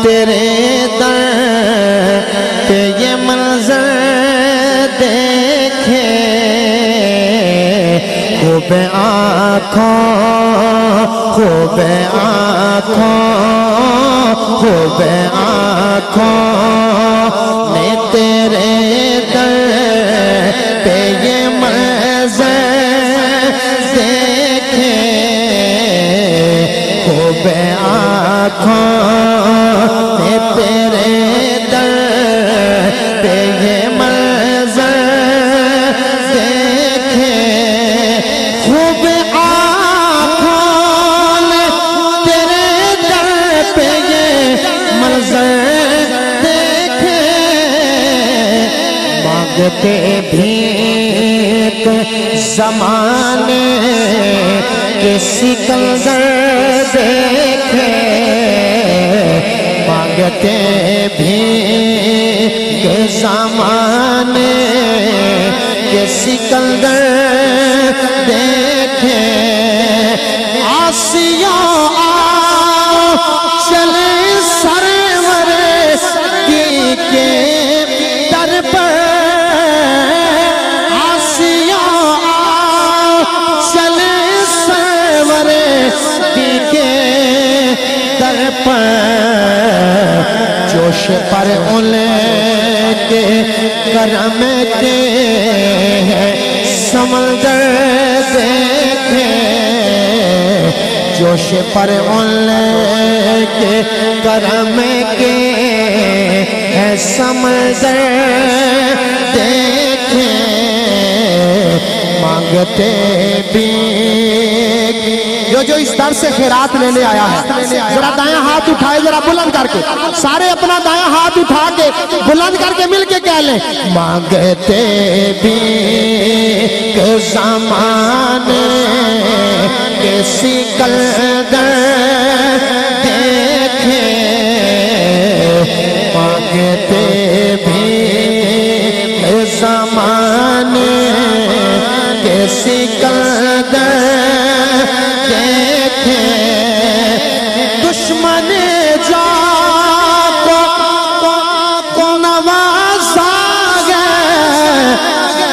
تیرے در پہ یہ منظر دیکھے خوب آنکھوں خوب آنکھوں خوب آنکھوں نے تیرے در پہ یہ منظر دیکھے خوب آنکھوں نے تیرے در پہ یہ منظر دیکھے خوب آنکھوں نے تیرے در پہ یہ منظر دیکھے مانگتے بھیک زمانے کے سکندر دیکھے مانگتے بھیک زمانے کے سکندر دیکھے آسیہ آؤ چلے سرور کی کے در پر آسیہ آؤ چلے سرور کی کے در پر جوش پر ان کے کرم کے سمندر دیکھے جوش پر ان کے کرم کے سمندر دیکھے مانگتے بھی جو اس در سے خیرات لینے آیا ہے ذرا دائیں ہاتھ اٹھائے ذرا بلند کر کے سارے اپنا دائیں ہاتھ اٹھا کے بلند کر کے مل کے کہہ لیں مانگتے بھی کہ زمانے کے سکندر دیکھے مانگتے بھی کہ زمانے کے سکندر دیکھے دشمن جا کو نوازا گئے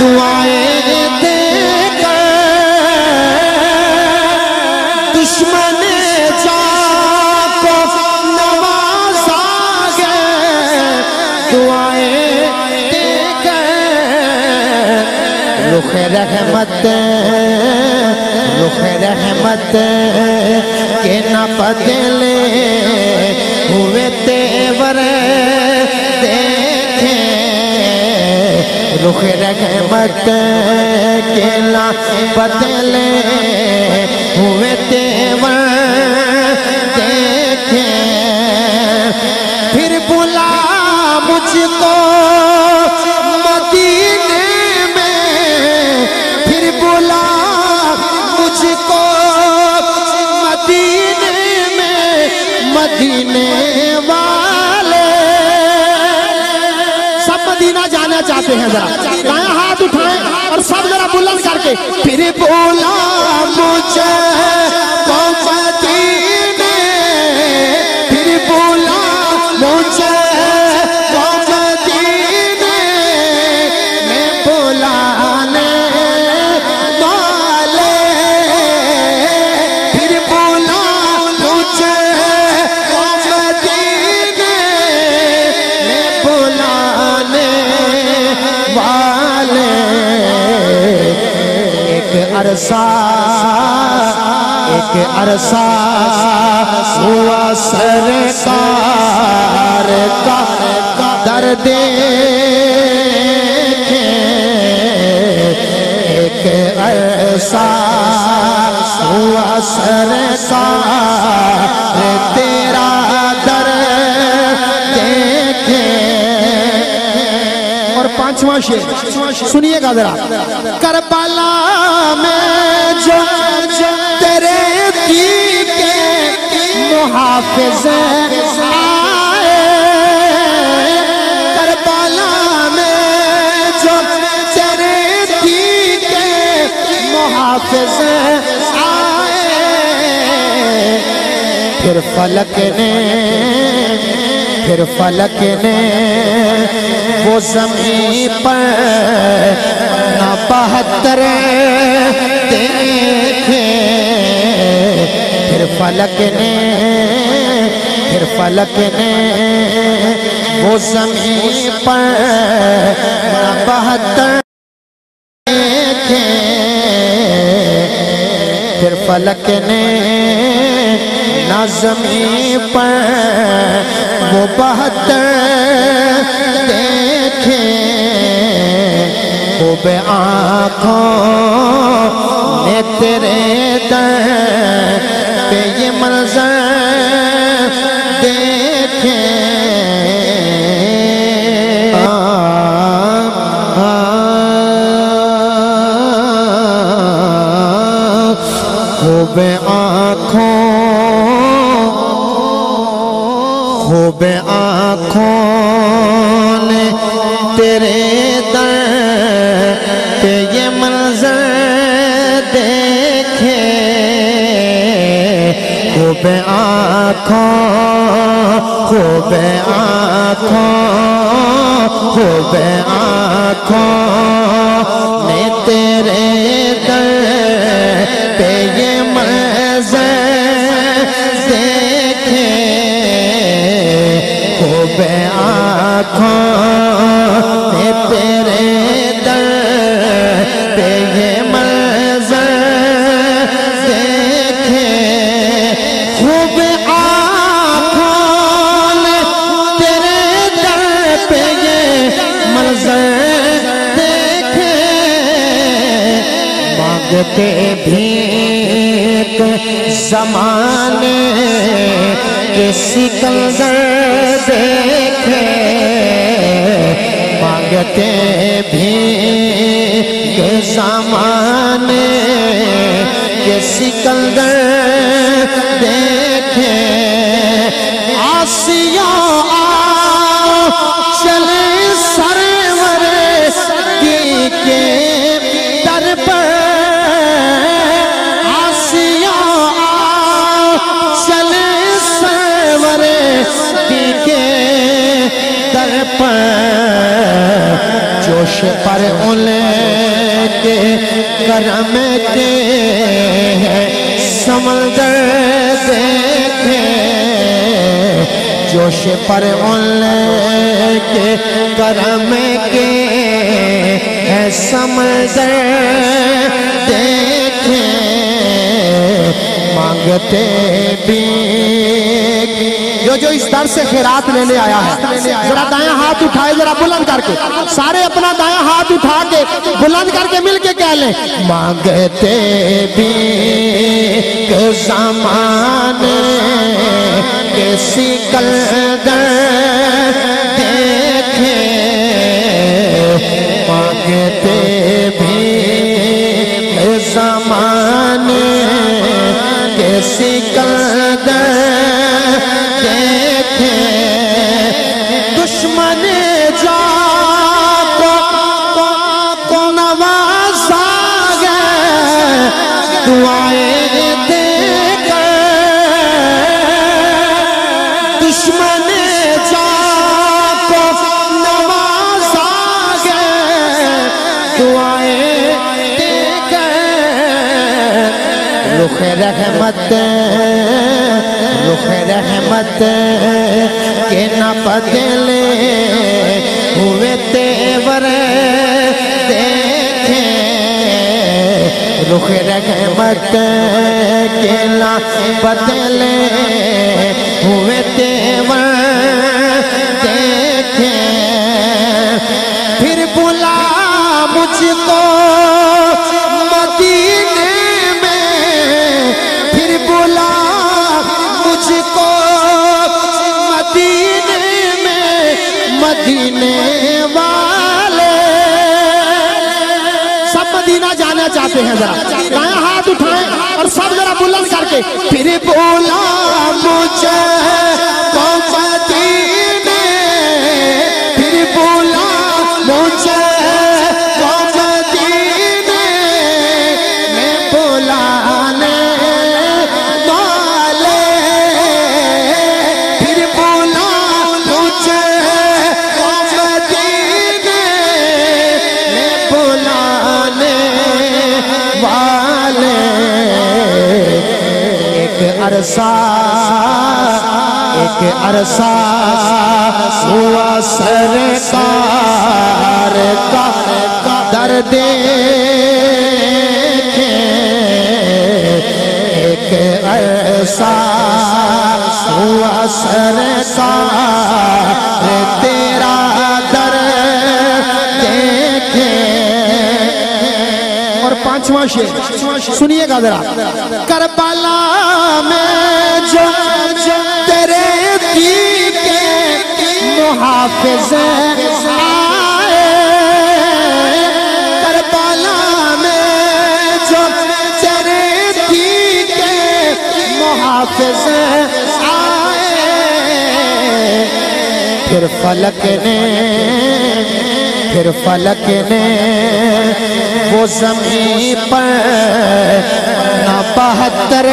دعائیں دے کر دشمن جا کو نوازا گئے دعائیں دے کر رخ رحمت کے نہ بدلے ہوئے تیور دیکھے رخ رحمت کے نہ بدلے ہوئے تیور دیکھے پھر بلا مجھ کو مدینے میں پھر بلا مجھ کو مدینے والے سب مدینہ جانا چاہتے ہیں ذرا دائیں ہاتھ اٹھائیں اور سب ذرا بلند کر کے پھر بولا مجھے کو مدینے پھر بولا مجھے کو مدینے میں بلانے والے پھر بولا مجھے ایک عرصہ ہوا سرکار کا در دیکھے ایک عرصہ ہوا سرکار تیرا در دیکھے اور پانچواں شعر سنیے گا ذرا کربلا میں جو تیرے دین کے محافظ آئے کربلا میں جو تیرے دین کے محافظ آئے پھر فلک نے پھر فلک نے وہ زمین پر نہ 72 دیکھے، پھر فلک نے وہ زمین پر نہ 72 دیکھے، پھر فلک نے نہ زمین پر وہ 72 دیکھے، خوب آنکھوں نے تیرے در پہ یہ منظر دیکھے، خوب آنکھوں نے تیرے در پہ یہ منظر دیکھے، خوب آنکھوں نے تیرے در پہ یہ منظر دیکھے، خوب آنکھوں نے تیرے در پہ یہ منظر دیکھے، خوب آنکھوں نے تیرے در پہ یہ منظر دیکھے، مانگتے بھیک زمانے کے سکندر دیکھے، مانگتے بھیک زمانے کے سکندر دیکھے، آسیہ چلے سرور کی کے در پر، آسیہ چلے سرور کی کے در پر، جوش پر ان کے کرم کے سمندر دیکھے، جوش پر ان کے کرم کے سمندر دیکھے، مانگتے بھی جو اس در سے خیرات لینے آیا ہے، ذرا دائیں ہاتھ اٹھائے ذرا بلند کر کے، سارے اپنا دائیں ہاتھ اٹھا کے بلند کر کے مل کے کہہ لیں، مانگتے بھی کہ زمانے کے سکندر دیکھے، مانگتے بھی کہ زمانے کے سکندر دیکھے، دشمن جا کو نوازا گئے دعائیں دے کر، دشمن جا کو نوازا گئے دعائیں دے کر، رخ رحمت کے نہ بدلے ہوئے تیور دیکھے، رخ رحمت کے نہ بدلے ہوئے تیور دیکھے، پھر بلا مجھ کو مدینے میں، پھر بلا مجھ کو مدینے میں، مدینے والے سب مدینہ جانا چاہتے ہیں، ذرا دائیں ہاتھ اٹھائیں اور سب ذرا بلند کر کے، پھر بولا مجھے کو مدینے، پھر بولا مجھے کو مدینے میں بلانے والے، پھر بولا عرصہ ہوا سرکار کا در دیکھیں ایک عرصہ ہوا سرکار تیرا در دیکھیں۔ اور پانچواں شعر سنیے گا ذرا، کربلا میں جو تیرے دین کے محافظ آئے، کربلا میں جو تیرے دین کے محافظ آئے، پھر فلک نے وہ زمین پر نہ 72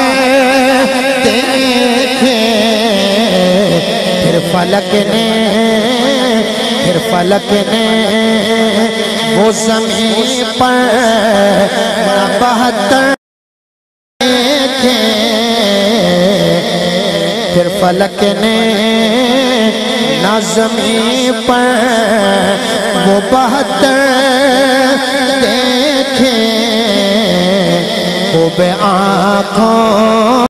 دیکھے، پھر فلک نے وہ زمین پر نہ 72 دیکھے، پھر فلک نے نہ زمین پر وہ 72 دیکھیں، وہ بے آنکھوں